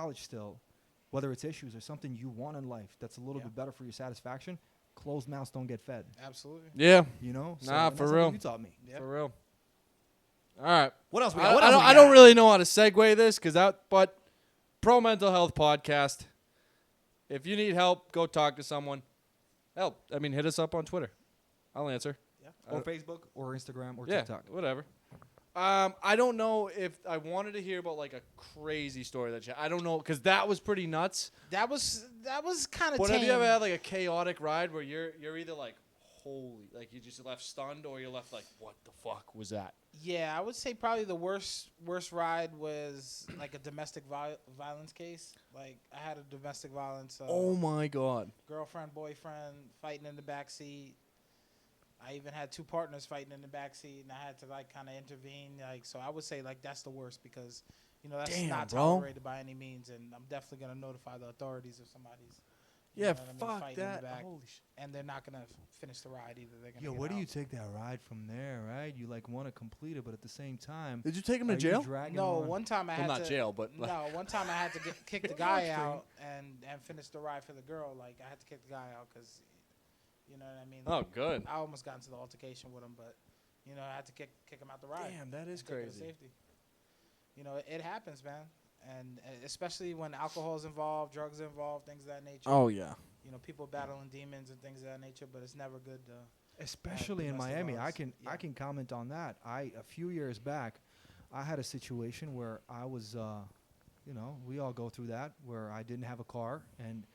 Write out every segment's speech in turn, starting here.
college still, whether it's issues or something you want in life that's a little bit better for your satisfaction, closed mouths don't get fed. Absolutely. Yeah. You know? Nah, So, for that's real. something you taught me. Yep. For real. All right. What else we got? What else we I got? don't really know how to segue this but Pro Mental Health Podcast. If you need help, go talk to someone. Hit us up on Twitter. I'll answer. Yeah. Or Facebook or Instagram or Yeah, TikTok. whatever. I don't know if I wanted to hear about like a crazy story that I don't know because that was pretty nuts. That was kind of But tame. have you ever had like a chaotic ride where you're either like holy, like you just left stunned, or you're left like what the fuck was that? Yeah, I would say probably the worst ride was like a domestic violence case. Like I had a domestic violence. Oh my god. Girlfriend, boyfriend fighting in the backseat. I even had two partners fighting in the backseat, and I had to like kind of intervene. Like so, I would say like that's the worst because that's not tolerated by any means, and I'm definitely gonna notify the authorities if somebody's. Fuck that. Holy shit. And they're not gonna finish the ride either. They're gonna. Yo, where do you take that ride from there, right? You like want to complete it, but at the same time, Did you take him to are you jail? dragging No, on? one time I had Well, not to. jail, but One time I had to kick the guy out and finish the ride for the girl. Like I had to kick the guy out because, you know what I mean. Oh, good. I almost got into the altercation with him, but I had to kick him out the ride. Damn, that is and take him to crazy. Safety. It happens, man, and especially when alcohol's involved, drugs are involved, things of that nature. Oh yeah. People battling demons and things of that nature, but it's never good to. Especially in domestic Miami, violence. I can comment on that. A few years back, I had a situation where I was, we all go through that, where I didn't have a car and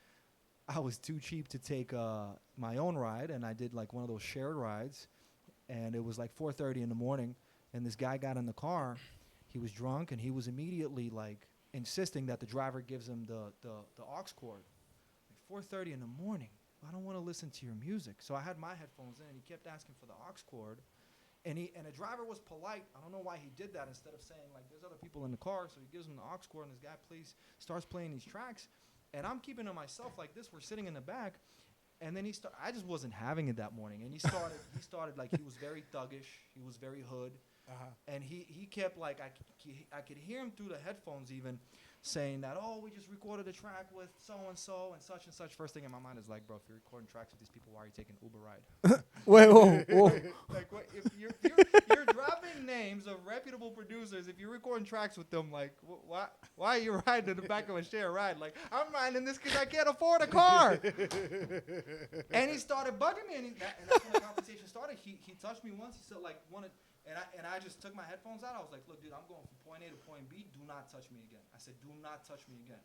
I was too cheap to take my own ride, and I did like one of those shared rides, and it was like 4:30 in the morning, and this guy got in the car, he was drunk, and he was immediately like insisting that the driver gives him the aux cord. 4:30 in the morning. I don't want to listen to your music. So I had my headphones in, and he kept asking for the aux cord. And the driver was polite. I don't know why he did that instead of saying, like, there's other people in the car. So he gives him the aux cord, and this guy starts playing these tracks. And I'm keeping to myself like this. We're sitting in the back. And then I just wasn't having it that morning. And he started like, he was very thuggish. He was very hood. And he kept like, I could hear him through the headphones even saying that, oh, we just recorded a track with so-and-so and such and such. First thing in my mind is like, bro, if you're recording tracks with these people, why are you taking Uber ride? Wait, whoa. Like, if you're dropping names of reputable producers, if you're recording tracks with them, like, why are you riding in the back of a shared ride? Like, I'm riding this because I can't afford a car. And he started bugging me, and that's when the conversation started. He touched me once. He said, like, and I just took my headphones out. I was like, look, dude, I'm going from point A to point B. Do not touch me again. I said, do not touch me again.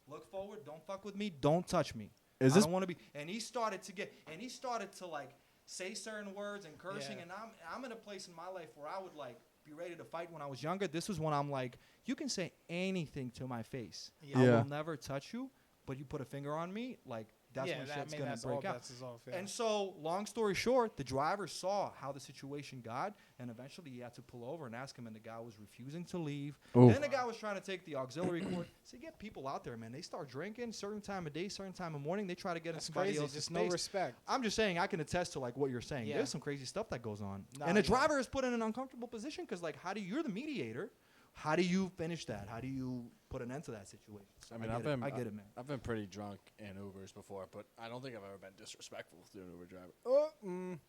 Look forward. Don't fuck with me. Don't touch me. I don't want to be. And he started to like say certain words and cursing. Yeah. And I'm in a place in my life where I would like be ready to fight when I was younger. This was when I'm like, you can say anything to my face. Yeah. I will never touch you, but you put a finger on me, like, that's when shit's going to break out. And so, long story short, the driver saw how the situation got, and eventually he had to pull over and ask him, and the guy was refusing to leave. Ooh. Then the guy was trying to take the auxiliary cord. So you get people out there, man. They start drinking, certain time of day, certain time of morning. They try to get in somebody else's just space. No respect. I'm just saying, I can attest to like what you're saying. Yeah. There's some crazy stuff that goes on. And the driver is put in an uncomfortable position because, like, you're the mediator. How do you finish that? How do you put an end to that situation? So I get it, man. I've been pretty drunk in Ubers before, but I don't think I've ever been disrespectful to an Uber driver.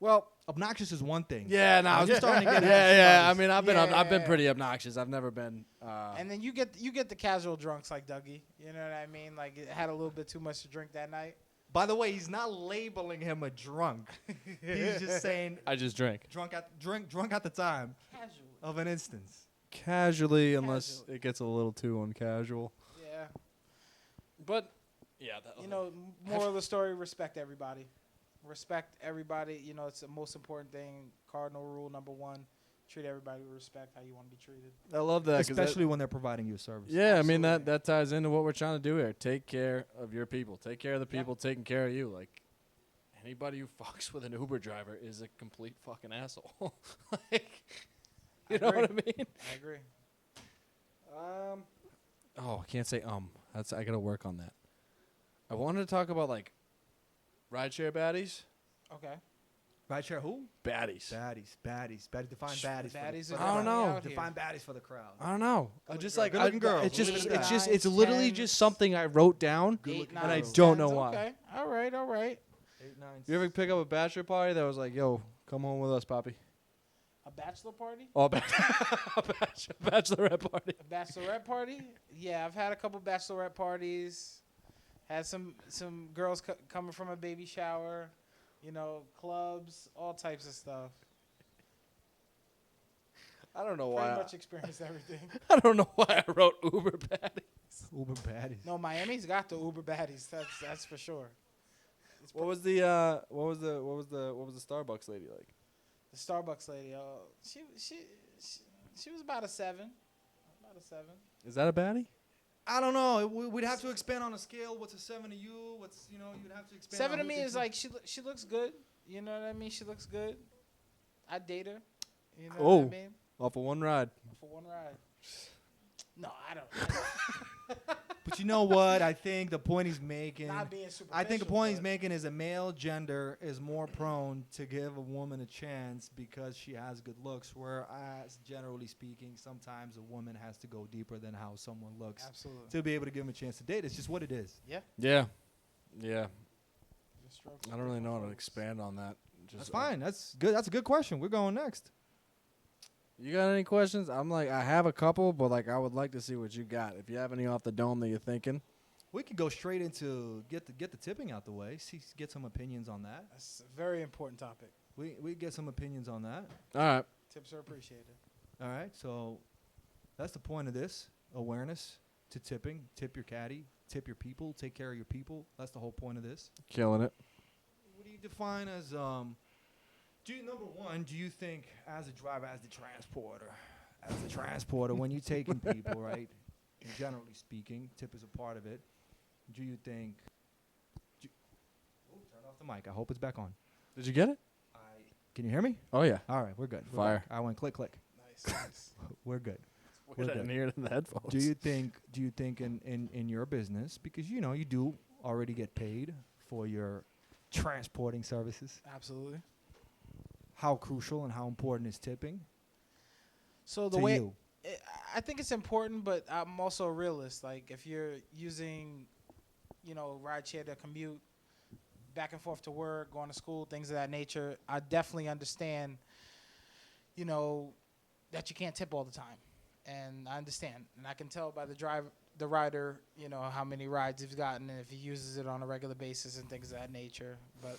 Well, obnoxious is one thing. Yeah, no, I'm just starting to get. I mean, I've been pretty obnoxious. I've never been. And then you get the casual drunks like Dougie. You know what I mean? Like it had a little bit too much to drink that night. By the way, he's not labeling him a drunk. He's just saying I just drink. Drunk at the time. Casually. Of an instance. Casually, unless it gets a little too uncasual. Yeah. But, yeah. Moral of the story, respect everybody. Respect everybody. It's the most important thing. Cardinal rule number 1. Treat everybody with respect, how you want to be treated. I love that. Especially when they're providing you a service. Yeah, absolutely. I mean, that ties into what we're trying to do here. Take care of your people. Take care of the people taking care of you. Like, anybody who fucks with an Uber driver is a complete fucking asshole. Like... You know what I mean? I agree. I can't say I gotta work on that. I wanted to talk about like rideshare baddies. Okay. Rideshare who? Baddies. Baddies. Define baddies. Baddies I don't know. Define baddies for the crowd. I don't know. I just like Good-looking girls. It's just Good-looking it's guys. it's literally 9s, just something I wrote down, 8, and I 9s, don't know 10s. why. Okay. All right. 8, 9. You ever pick up a bachelor party that was like, "Yo, come home with us, Poppy"? A bachelor party? Oh, bachelorette party. A bachelorette party? Yeah, I've had a couple bachelorette parties. Had some girls coming from a baby shower. You know, clubs, all types of stuff. I don't know Pretty why. much experienced everything. I don't know why I wrote Uber baddies. Uber baddies. No, Miami's got the Uber baddies. That's for sure. What was the Starbucks lady like? The Starbucks lady, she was about a 7. About a 7. Is that a baddie? I don't know. We'd have to expand on a scale. What's a 7 to you? You'd have to expand. 7 to on me who is like she looks good. You know what I mean? She looks good. I'd date her. You know what I mean? Off of one ride. For one ride. No, I don't. But you know what? I think the point he's making. Not being superficial. I think the point he's making is a male gender is more prone to give a woman a chance because she has good looks. Whereas, generally speaking, sometimes a woman has to go deeper than how someone looks Absolutely. to be able to give him a chance to date. It's just what it is. Yeah. Yeah. Just strokes I don't really know how to folks. expand on that. That's fine. That's good. That's a good question. We're going next. You got any questions? I'm like, I have a couple, but like, I would like to see what you got. If you have any off the dome that you're thinking. We could go straight into get the tipping out the way. Get some opinions on that. That's a very important topic. We get some opinions on that. All right. Tips are appreciated. All right. So that's the point of this awareness to tipping. Tip your caddy. Tip your people. Take care of your people. That's the whole point of this. Killing it. What do you define as number one, do you think as a driver, as the transporter, when you're taking people, right, and generally speaking, tip is a part of it, do you think, turn off the mic. I hope it's back on. Did you get it? Can you hear me? Oh, yeah. All right, we're good. We're Fire. back. I went click. Nice. We're good. We're good. didn't hear it in the headphones. Do you think in your business, because, you do already get paid for your transporting services, Absolutely. how crucial and how important is tipping So the to way you? I think it's important, but I'm also a realist. Like if you're using, rideshare to commute back and forth to work, going to school, things of that nature, I definitely understand, that you can't tip all the time. And I understand. And I can tell by the rider, how many rides he's gotten and if he uses it on a regular basis and things of that nature. But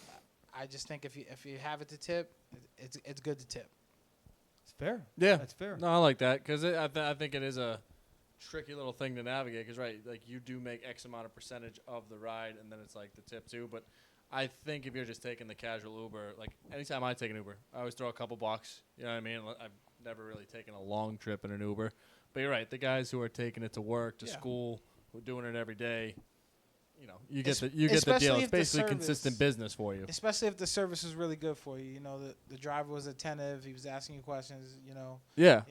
I just think if you have it to tip, it's good to tip. It's fair. Yeah. That's fair. No, I like that because I think it is a tricky little thing to navigate because, right, like you do make X amount of percentage of the ride and then it's like the tip too. But I think if you're just taking the casual Uber, like anytime I take an Uber, I always throw a couple bucks. You know what I mean? I've never really taken a long trip in an Uber. But you're right. The guys who are taking it to work, to school, who are doing it every day, you get the deal. It's basically consistent business for you. Especially if the service is really good for you. The driver was attentive. He was asking you questions, Yeah.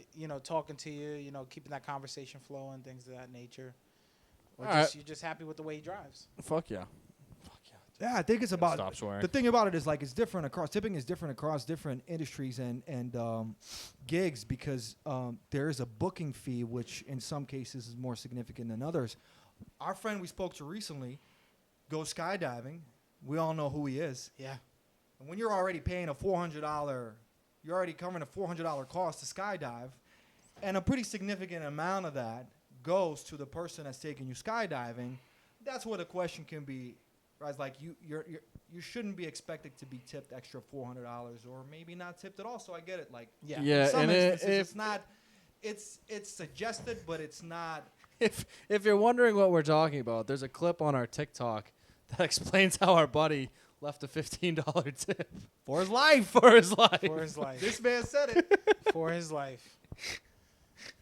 Talking to you, keeping that conversation flowing, things of that nature. Or All right. you're just happy with the way he drives. Fuck yeah. Yeah, I think it's about Stop swearing. the thing about it is like it's different across tipping is different across different industries and gigs because there is a booking fee which in some cases is more significant than others. Our friend we spoke to recently goes skydiving. We all know who he is. Yeah. And when you're already paying you're already covering a $400 cost to skydive, and a pretty significant amount of that goes to the person that's taking you skydiving. That's where the question can be. Right, like you shouldn't be expected to be tipped extra $400 or maybe not tipped at all. So I get it. Like Yeah. in some instances, it's not. It's suggested, but it's not. If you're wondering what we're talking about, there's a clip on our TikTok that explains how our buddy left a $15 tip For his life. For his life. This man said it. For his life.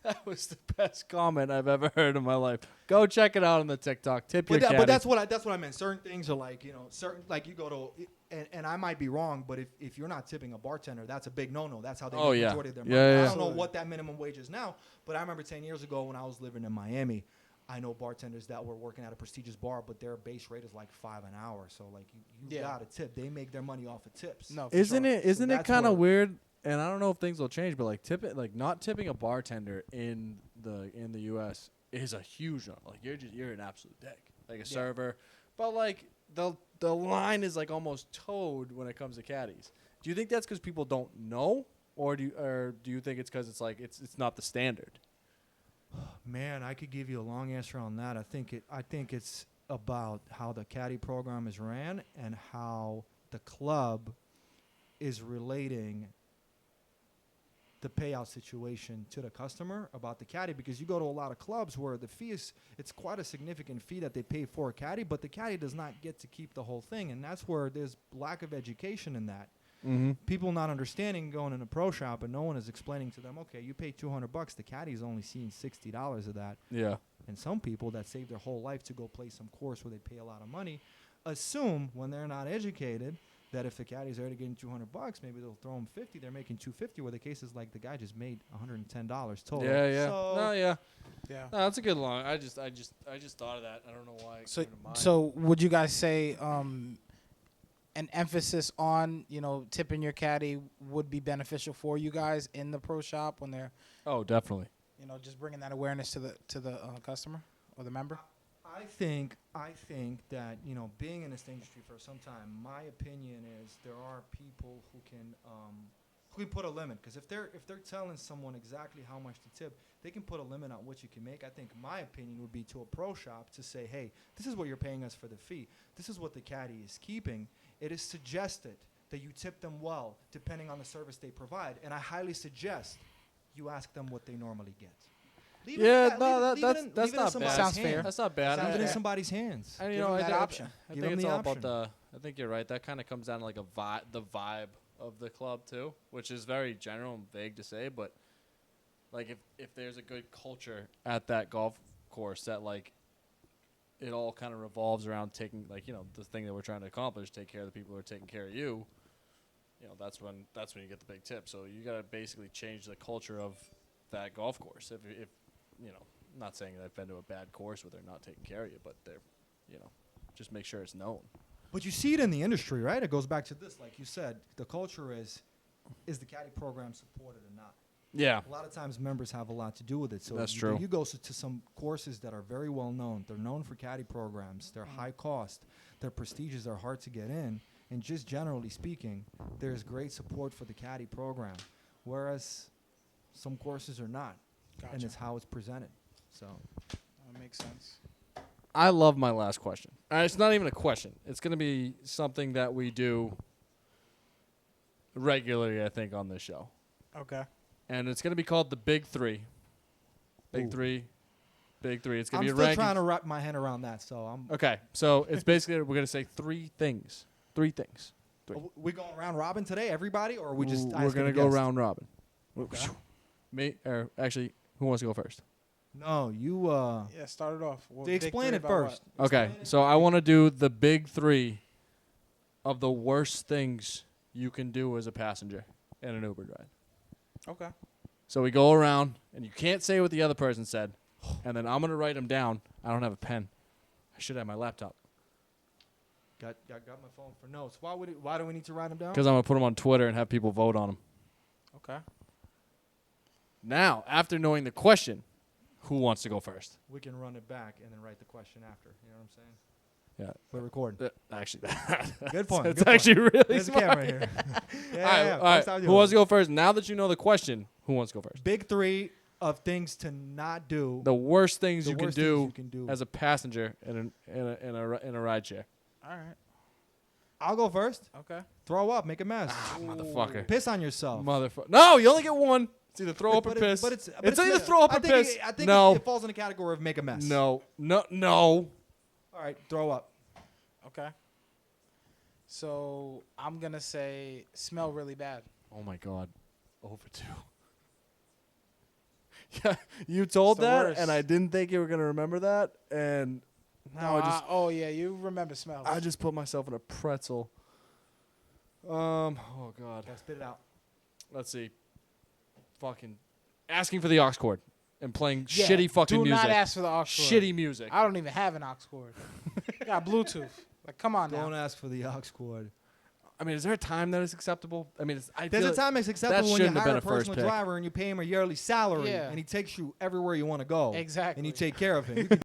That was the best comment I've ever heard in my life. Go check it out on the TikTok. Tip your caddy. But that's what I meant. Certain things are like, certain, like you go to, and I might be wrong, but if you're not tipping a bartender, that's a big no-no. That's how they make the majority of their money. Yeah, I yeah. don't know what that minimum wage is now, but I remember 10 years ago when I was living in Miami, I know bartenders that were working at a prestigious bar, but their base rate is like $5 an hour. So like you got a tip. They make their money off of tips. No, Isn't sure. it? Isn't So it kind of weird? And I don't know if things will change, but like not tipping a bartender in the U.S. is a huge one. Like you're an absolute dick, like a server. But like the line is like almost towed when it comes to caddies. Do you think that's because people don't know, or do you think it's because it's like it's not the standard? Man, I could give you a long answer on that. I think it's about how the caddy program is ran and how the club is relating the payout situation to the customer about the caddy, because you go to a lot of clubs where the fee it's quite a significant fee that they pay for a caddy, but the caddy does not get to keep the whole thing, and that's where there's lack of education in that. Mm-hmm. People not understanding, going in a pro shop and no one is explaining to them, okay, you pay $200, the caddy's only seeing $60 of that. Yeah. And some people that save their whole life to go play some course where they pay a lot of money assume, when they're not educated, that if the caddy's already getting $200, maybe they'll throw them $50. They're making $250. Where the case is like the guy just made $110 total. Yeah. So Yeah. Yeah. No, that's a good line. I just thought of that. I don't know why. It So came to mind. so would you guys say an emphasis on tipping your caddy would be beneficial for you guys in the pro shop when they're definitely. just bringing that awareness to the customer or the member? I think that, being in this industry for some time, my opinion is there are people who can put a limit, because if they're telling someone exactly how much to tip, they can put a limit on what you can make. I think my opinion would be to a pro shop to say, hey, this is what you're paying us for the fee. This is what the caddy is keeping. It is suggested that you tip them well depending on the service they provide, and I highly suggest you ask them what they normally get. That's not bad. Sounds fair. That's not bad. Sounds in somebody's hands. And Give them that option. I Give think them it's the all option. about I think you're right. That kind of comes down to like the vibe of the club too, which is very general and vague to say, but like if there's a good culture at that golf course that like it all kind of revolves around taking the thing that we're trying to accomplish, take care of the people who are taking care of you. That's when you get the big tip. So you got to basically change the culture of that golf course. If I'm not saying that I've been to a bad course where they're not taking care of you, but they're, just make sure it's known. But you see it in the industry, right? It goes back to this, like you said, the culture is the caddy program supported or not? Yeah. A lot of times members have a lot to do with it. So That's true. You go to some courses that are very well known. They're known for caddy programs. They're high cost. They're prestigious. They're hard to get in. And just generally speaking, there's great support for the caddy program, whereas some courses are not. Gotcha. And it's how it's presented. So That makes sense. I love my last question. It's not even a question. It's going to be something that we do regularly, I think, on this show. Okay. And it's going to be called the Big Three. Big Ooh. Three. Big Three. It's going I'm to be still a ranking. trying to wrap my head around that. So I'm. Okay. So it's basically, we're going to say three things. Three things. We going round robin today, everybody, or are we just? We're going to go round robin. Okay. Actually, who wants to go first? No, you. Yeah, start it off. Well, They big explain three it about first. Okay. Explain it. So I want to do the Big Three of the worst things you can do as a passenger in an Uber ride. what? Okay. So we go around, and you can't say what the other person said, and then I'm going to write them down. I don't have a pen. I should have my laptop. Got my phone for notes. Why do we need to write them down? Because I'm going to put them on Twitter and have people vote on them. Okay. Now, after knowing the question, who wants to go first? We can run it back and then write the question after. You know what I'm saying? Yeah. We're recording. Actually, Good point. It's good actually point. really There's a smart. camera here. All right. First time Who doing wants it. to go first? Now that you know the question, who wants to go first? Big three of things to not do. The worst things The you can worst things do you can do. as a passenger in a ride share. All right. I'll go first. Okay. Throw up. Make a mess. Motherfucker. Piss on yourself. Motherfucker. No, you only get one. It's either throw up or piss. It's either throw up or piss. I think No. it falls in the category of make a mess. No. All right. Throw up. Okay. So I'm gonna say smell really bad. Oh my God. Over 2. Yeah, you told It's the that, worst. and I didn't think you were gonna remember that, and now Oh yeah, you remember smells. I just put myself in a pretzel. Oh God. Gotta spit it out. Let's see. Fucking asking for the aux cord. and playing Yeah, shitty fucking do music. not ask for the aux cord. Shitty music. I don't even have an aux cord. I got Bluetooth. Like, come on Don't now. ask for the aux cord. I mean, is there a time that is acceptable? I mean, There's a time it's acceptable when you shouldn't have hire been a a first personal pick. driver and you pay him a yearly salary Yeah. and he takes you everywhere you want to go. Exactly. And you take care of him. You can